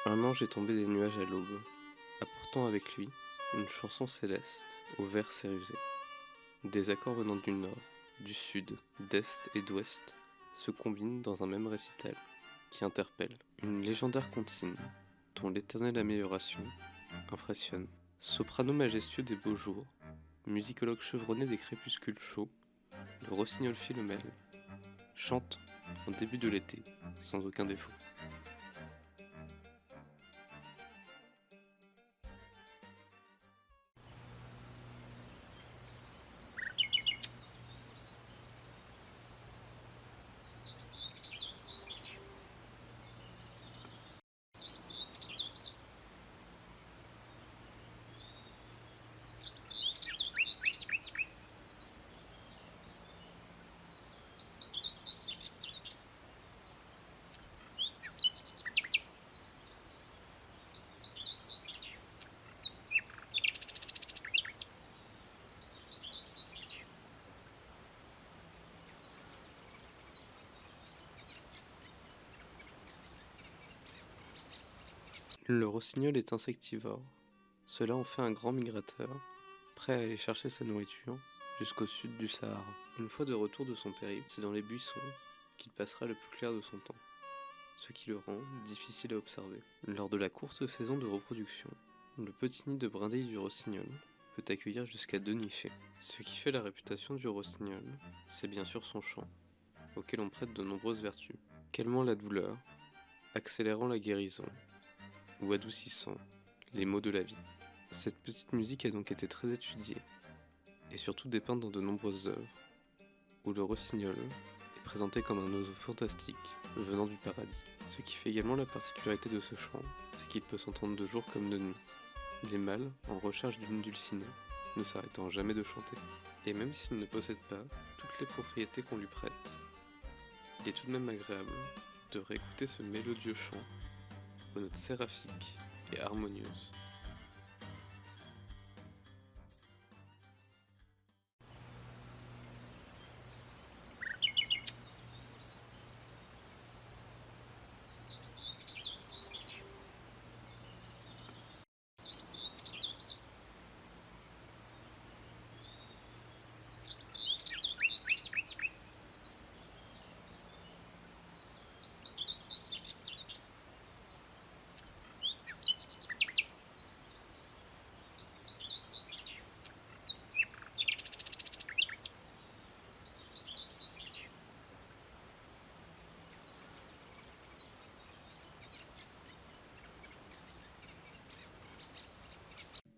Un ange est tombé des nuages à l'aube, apportant avec lui une chanson céleste aux vers sérusés. Des accords venant du nord, du sud, d'est et d'ouest se combinent dans un même récital qui interpelle. Une légendaire comptine dont l'éternelle amélioration impressionne. Soprano majestueux des beaux jours, musicologue chevronné des crépuscules chauds, le rossignol Philomèle chante en début de l'été sans aucun défaut. Le rossignol est insectivore. Cela en fait un grand migrateur, prêt à aller chercher sa nourriture jusqu'au sud du Sahara. Une fois de retour de son périple, c'est dans les buissons qu'il passera le plus clair de son temps, ce qui le rend difficile à observer. Lors de la courte saison de reproduction, le petit nid de brindilles du rossignol peut accueillir jusqu'à 2 nichés. Ce qui fait la réputation du rossignol, c'est bien sûr son chant, auquel on prête de nombreuses vertus, calmant la douleur, accélérant la guérison, ou adoucissant les maux de la vie. Cette petite musique a donc été très étudiée, et surtout dépeinte dans de nombreuses œuvres, où le rossignol est présenté comme un oiseau fantastique venant du paradis. Ce qui fait également la particularité de ce chant, c'est qu'il peut s'entendre de jour comme de nuit, les mâles en recherche d'une dulcinée, ne s'arrêtant jamais de chanter. Et même s'il ne possède pas toutes les propriétés qu'on lui prête, il est tout de même agréable de réécouter ce mélodieux chant aux notes séraphiques et harmonieuses.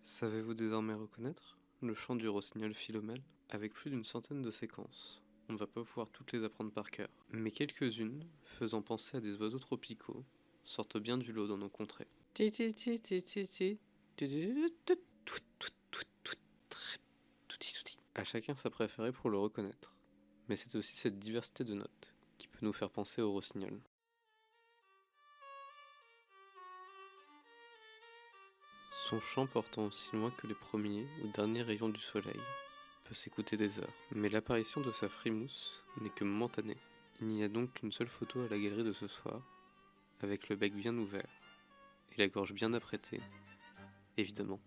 Savez-vous désormais reconnaître le chant du rossignol Philomèle? Avec plus d'une centaine de séquences, on ne va pas pouvoir toutes les apprendre par cœur, mais quelques-unes, faisant penser à des oiseaux tropicaux, sortent bien du lot dans nos contrées. À chacun sa préférée pour le reconnaître, mais c'est aussi cette diversité de notes qui peut nous faire penser au rossignol. Son chant portant aussi loin que les premiers ou derniers rayons du soleil peut s'écouter des heures, mais l'apparition de sa frimousse n'est que momentanée. Il n'y a donc qu'une seule photo à la galerie de ce soir, avec le bec bien ouvert et la gorge bien apprêtée, évidemment.